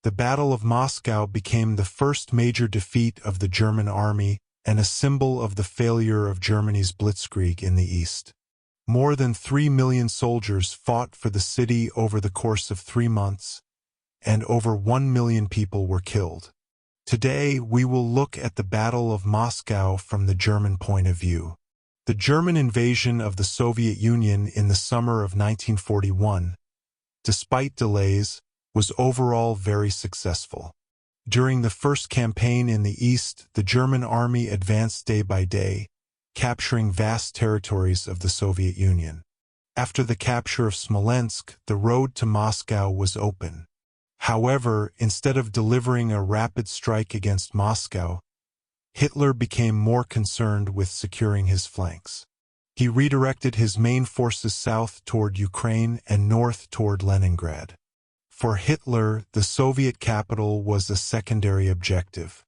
The Battle of Moscow became the first major defeat of the German army and a symbol of the failure of Germany's blitzkrieg in the east. More than 3 million soldiers fought for the city over the course of 3 months, and over 1 million people were killed. Today, we will look at the Battle of Moscow from the German point of view. The German invasion of the Soviet Union in the summer of 1941, despite delays, was overall very successful. During the first campaign in the east, the German army advanced day by day, capturing vast territories of the Soviet Union. After the capture of Smolensk, the road to Moscow was open. However, instead of delivering a rapid strike against Moscow, Hitler became more concerned with securing his flanks. He redirected his main forces south toward Ukraine and north toward Leningrad. For Hitler, the Soviet capital was a secondary objective.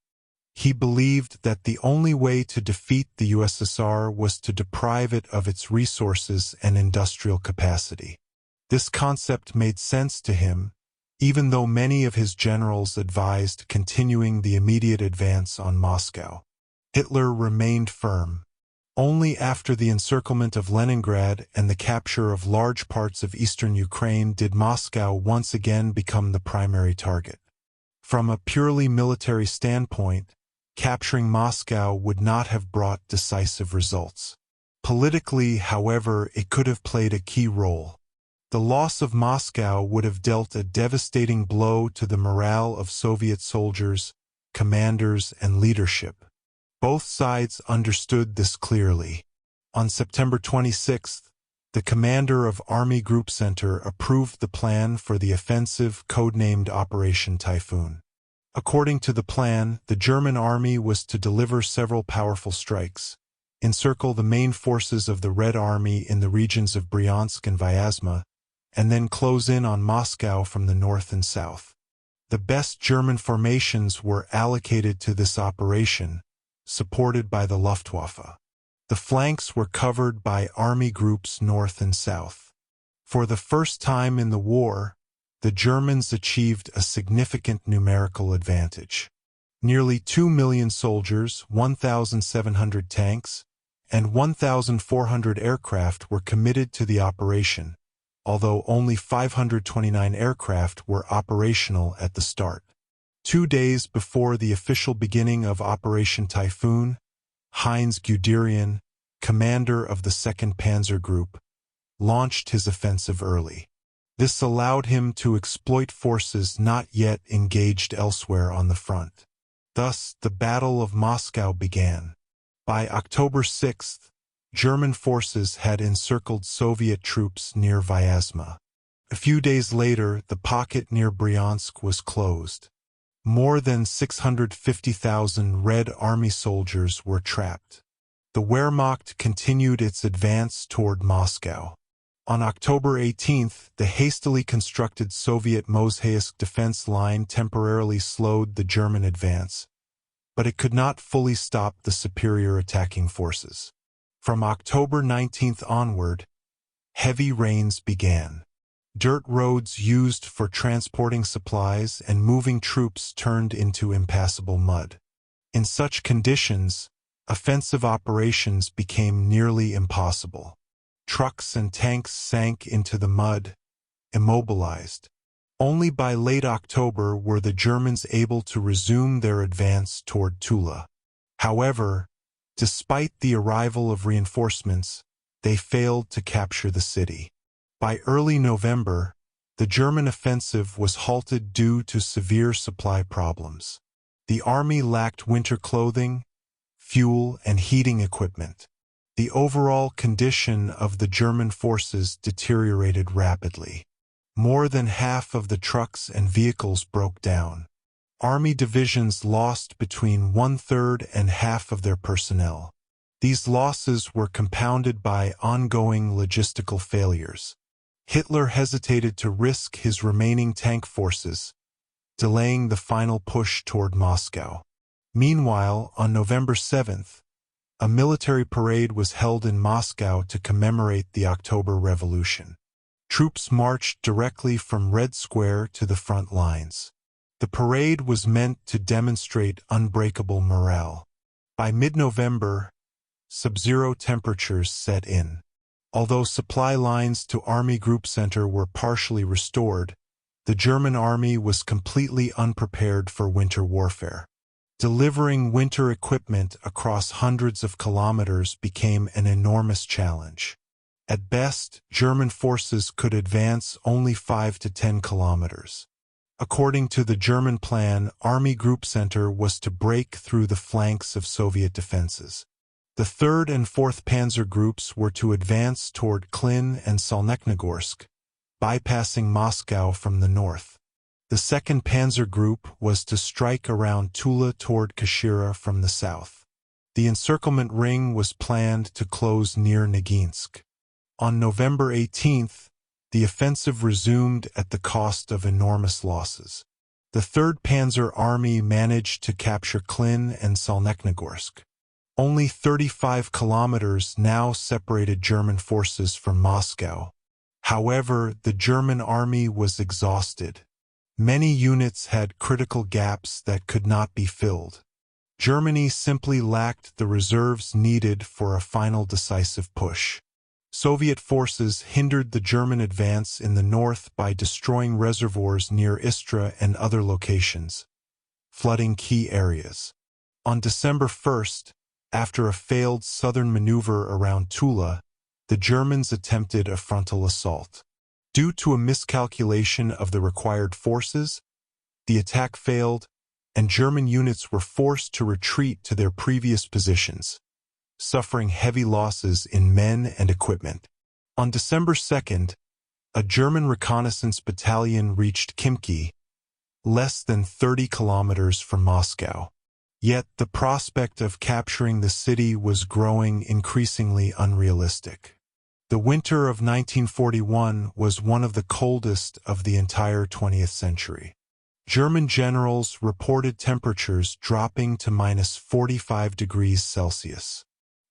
He believed that the only way to defeat the USSR was to deprive it of its resources and industrial capacity. This concept made sense to him, even though many of his generals advised continuing the immediate advance on Moscow. Hitler remained firm. Only after the encirclement of Leningrad and the capture of large parts of eastern Ukraine did Moscow once again become the primary target. From a purely military standpoint, capturing Moscow would not have brought decisive results. Politically, however, it could have played a key role. The loss of Moscow would have dealt a devastating blow to the morale of Soviet soldiers, commanders, and leadership. Both sides understood this clearly. On September 26th, the commander of Army Group Center approved the plan for the offensive codenamed Operation Typhoon. According to the plan, the German army was to deliver several powerful strikes, encircle the main forces of the Red Army in the regions of Bryansk and Vyazma, and then close in on Moscow from the north and south. The best German formations were allocated to this operation, supported by the Luftwaffe. The flanks were covered by army groups north and south. For the first time in the war, the Germans achieved a significant numerical advantage. Nearly 2 million soldiers, 1,700 tanks, and 1,400 aircraft were committed to the operation, although only 529 aircraft were operational at the start. 2 days before the official beginning of Operation Typhoon, Heinz Guderian, commander of the 2nd Panzer Group, launched his offensive early. This allowed him to exploit forces not yet engaged elsewhere on the front. Thus, the Battle of Moscow began. By October 6th, German forces had encircled Soviet troops near Vyazma. A few days later, the pocket near Bryansk was closed. More than 650,000 Red Army soldiers were trapped. The Wehrmacht continued its advance toward Moscow. On October 18th, the hastily constructed Soviet Mozhaysk defense line temporarily slowed the German advance, but it could not fully stop the superior attacking forces. From October 19th onward, heavy rains began. Dirt roads used for transporting supplies and moving troops turned into impassable mud. In such conditions, offensive operations became nearly impossible. Trucks and tanks sank into the mud, immobilized. Only by late October were the Germans able to resume their advance toward Tula. However, despite the arrival of reinforcements, they failed to capture the city. By early November, the German offensive was halted due to severe supply problems. The army lacked winter clothing, fuel, and heating equipment. The overall condition of the German forces deteriorated rapidly. More than half of the trucks and vehicles broke down. Army divisions lost between 1/3 and half of their personnel. These losses were compounded by ongoing logistical failures. Hitler hesitated to risk his remaining tank forces, delaying the final push toward Moscow. Meanwhile, on November 7th, a military parade was held in Moscow to commemorate the October Revolution. Troops marched directly from Red Square to the front lines. The parade was meant to demonstrate unbreakable morale. By mid-November, sub-zero temperatures set in. Although supply lines to Army Group Center were partially restored, the German army was completely unprepared for winter warfare. Delivering winter equipment across hundreds of kilometers became an enormous challenge. At best, German forces could advance only 5 to 10 kilometers. According to the German plan, Army Group Center was to break through the flanks of Soviet defenses. The 3rd and 4th Panzer Groups were to advance toward Klin and Solnechnogorsk, bypassing Moscow from the north. The 2nd Panzer Group was to strike around Tula toward Kashira from the south. The encirclement ring was planned to close near Noginsk. On November 18th, the offensive resumed at the cost of enormous losses. The 3rd Panzer Army managed to capture Klin and Solnechnogorsk. Only 35 kilometers now separated German forces from Moscow. However, the German army was exhausted. Many units had critical gaps that could not be filled. Germany simply lacked the reserves needed for a final decisive push. Soviet forces hindered the German advance in the north by destroying reservoirs near Istra and other locations, flooding key areas. On December 1st, after a failed southern maneuver around Tula, the Germans attempted a frontal assault. Due to a miscalculation of the required forces, the attack failed, and German units were forced to retreat to their previous positions, suffering heavy losses in men and equipment. On December 2nd, a German reconnaissance battalion reached Khimki, less than 30 kilometers from Moscow. Yet the prospect of capturing the city was growing increasingly unrealistic. The winter of 1941 was one of the coldest of the entire 20th century. German generals reported temperatures dropping to -45 degrees Celsius.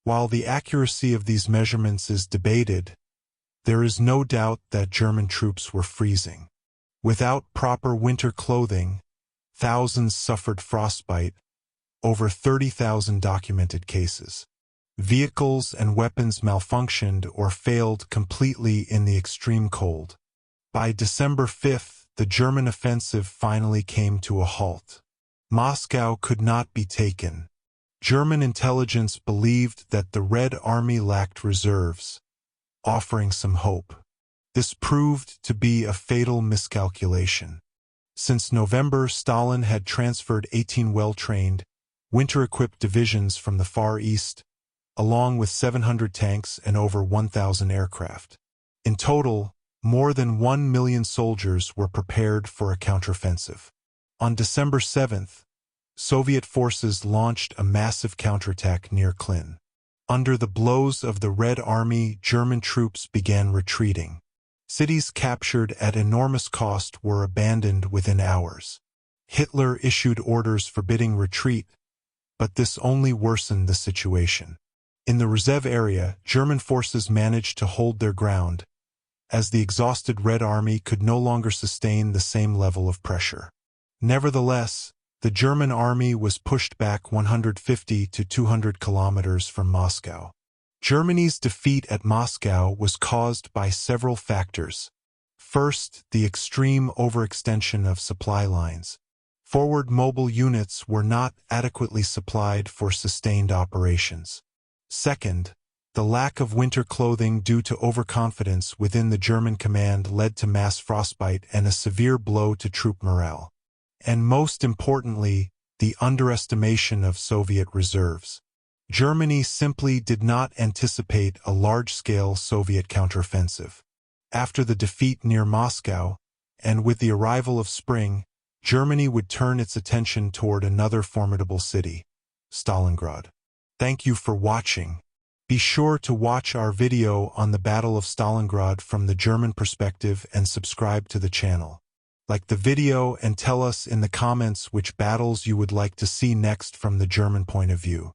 While the accuracy of these measurements is debated, there is no doubt that German troops were freezing. Without proper winter clothing, thousands suffered frostbite, over 30,000 documented cases. Vehicles and weapons malfunctioned or failed completely in the extreme cold. By December 5th, the German offensive finally came to a halt. Moscow could not be taken. German intelligence believed that the Red Army lacked reserves, offering some hope. This proved to be a fatal miscalculation. Since November, Stalin had transferred 18 well-trained, winter-equipped divisions from the Far East, along with 700 tanks and over 1,000 aircraft. In total, more than 1 million soldiers were prepared for a counteroffensive. On December 7th, Soviet forces launched a massive counterattack near Klin. Under the blows of the Red Army, German troops began retreating. Cities captured at enormous cost were abandoned within hours. Hitler issued orders forbidding retreat, but this only worsened the situation. In the Rzhev area, German forces managed to hold their ground, as the exhausted Red Army could no longer sustain the same level of pressure. Nevertheless, the German army was pushed back 150 to 200 kilometers from Moscow. Germany's defeat at Moscow was caused by several factors. First, the extreme overextension of supply lines. Forward mobile units were not adequately supplied for sustained operations. Second, the lack of winter clothing due to overconfidence within the German command led to mass frostbite and a severe blow to troop morale. And most importantly, the underestimation of Soviet reserves. Germany simply did not anticipate a large-scale Soviet counteroffensive. After the defeat near Moscow, and with the arrival of spring, Germany would turn its attention toward another formidable city, Stalingrad. Thank you for watching. Be sure to watch our video on the Battle of Stalingrad from the German perspective and subscribe to the channel. Like the video and tell us in the comments which battles you would like to see next from the German point of view.